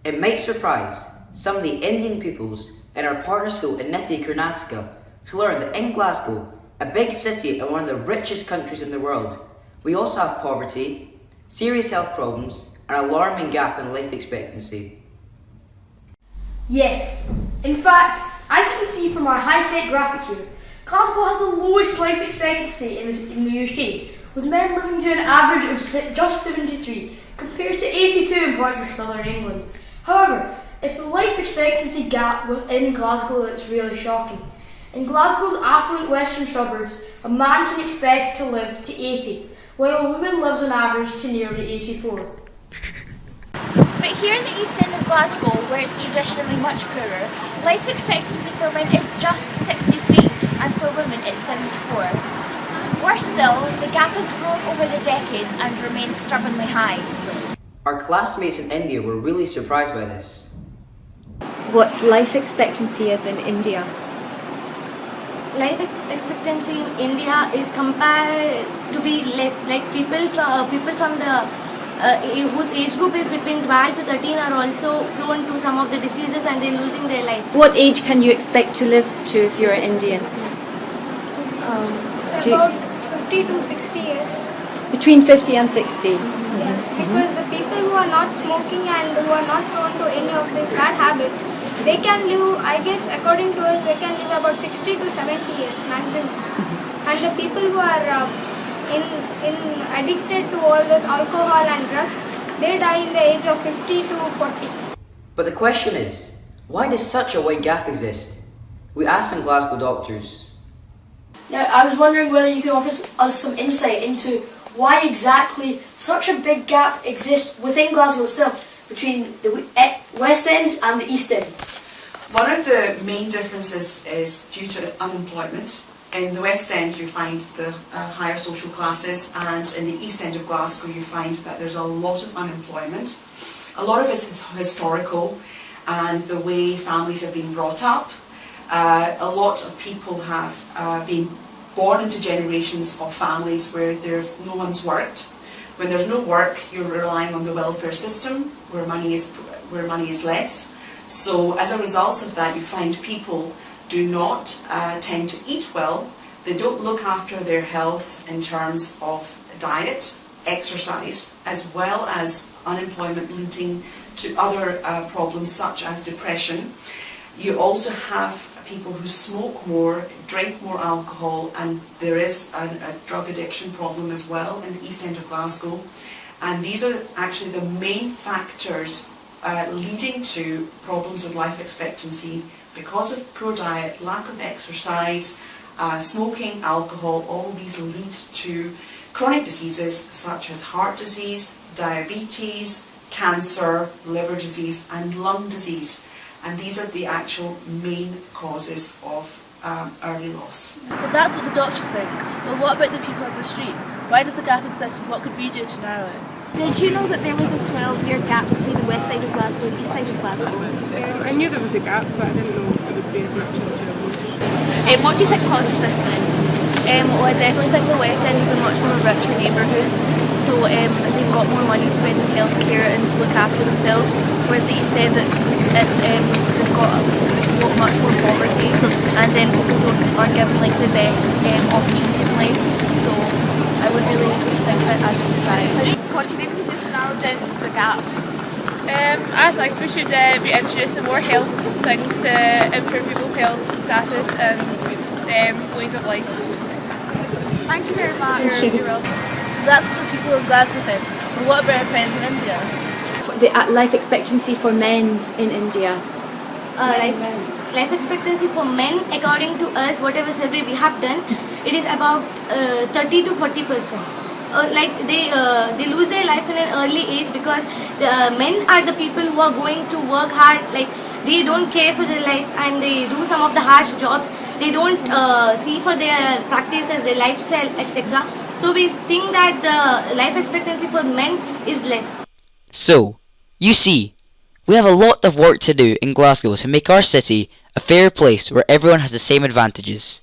It might surprise some of the Indian pupils in our partner school in Niti, Karnataka to learn that in Glasgow, a big city and one of the richest countries in the world, we also have poverty, serious health problems, and an alarming gap in life expectancy. Yes. In fact, as you can see from our high-tech graphic here, Glasgow has the lowest life expectancy in the UK, with men living to an average of just 73, compared to 82 in parts of southern England. However, it's the life expectancy gap within Glasgow that's really shocking. In Glasgow's affluent western suburbs, a man can expect to live to 80, while a woman lives on average to nearly 84. But here in the east end of Glasgow, where it's traditionally much poorer, life expectancy for men is just 63 and for women it's 74. Worse still, the gap has grown over the decades and remains stubbornly high. Our classmates in India were really surprised by this. What life expectancy is in India? Life expectancy in India is compared to be less. Like people from the whose age group is between 12 to 13 are also prone to some of the diseases and they're losing their life. What age can you expect to live to if you're Indian? It's about 50 to 60 years. Between 50 and 60? Because the people who are not smoking and who are not prone to any of these bad habits, they can live, I guess, according to us, they can live about 60 to 70 years maximum. And the people who are addicted to all this alcohol and drugs, they die in the age of 50 to 40. But the question is, why does such a wide gap exist? We asked some Glasgow doctors. Now, I was wondering whether you could offer us some insight into why exactly such a big gap exists within Glasgow itself between the West End and the East End. One of the main differences is due to unemployment. In the West End you find the higher social classes, and in the East End of Glasgow you find that there's a lot of unemployment. A lot of it is historical and the way families have been brought up. A lot of people have been born into generations of families where no one's worked. When there's no work, you're relying on the welfare system where money is less. So as a result of that, you find people do not tend to eat well. They don't look after their health in terms of diet, exercise, as well as unemployment leading to other problems such as depression. You also have people who smoke more, drink more alcohol, and there is a drug addiction problem as well in the East End of Glasgow. And these are actually the main factors leading to problems with life expectancy because of poor diet, lack of exercise, smoking, alcohol. All these lead to chronic diseases such as heart disease, diabetes, cancer, liver disease and lung disease. And these are the actual main causes of early loss. But that's what the doctors think. But what about the people on the street? Why does the gap exist and what could we do to narrow it? Did you know that there was a 12-year gap between the west side of Glasgow and the east side of Glasgow? I knew there was a gap, but I didn't know it would be as much as 12 years. What do you think causes this then? Well, I definitely think the West End is a much more richer neighbourhood, so they've got more money to spend on healthcare and to look after themselves, whereas the East End, they've got much more poverty, and people aren't given like the best opportunities in life, so I would really think that as a surprise. What do you think we can do to narrow down the gap? I think we should be introducing more health things to improve people's health status and ways of life. Thank you very much. You're welcome. That's what the people of Glasgow think. But what about our friends in India? The life expectancy for men in India. Life expectancy for men, according to us, whatever survey we have done, it is about 30 to 40%. They lose their life in an early age because the men are the people who are going to work hard. Like they don't care for their life and they do some of the harsh jobs. They don't see for their practices, their lifestyle, etc. So we think that the life expectancy for men is less. So, you see, we have a lot of work to do in Glasgow to make our city a fair place where everyone has the same advantages.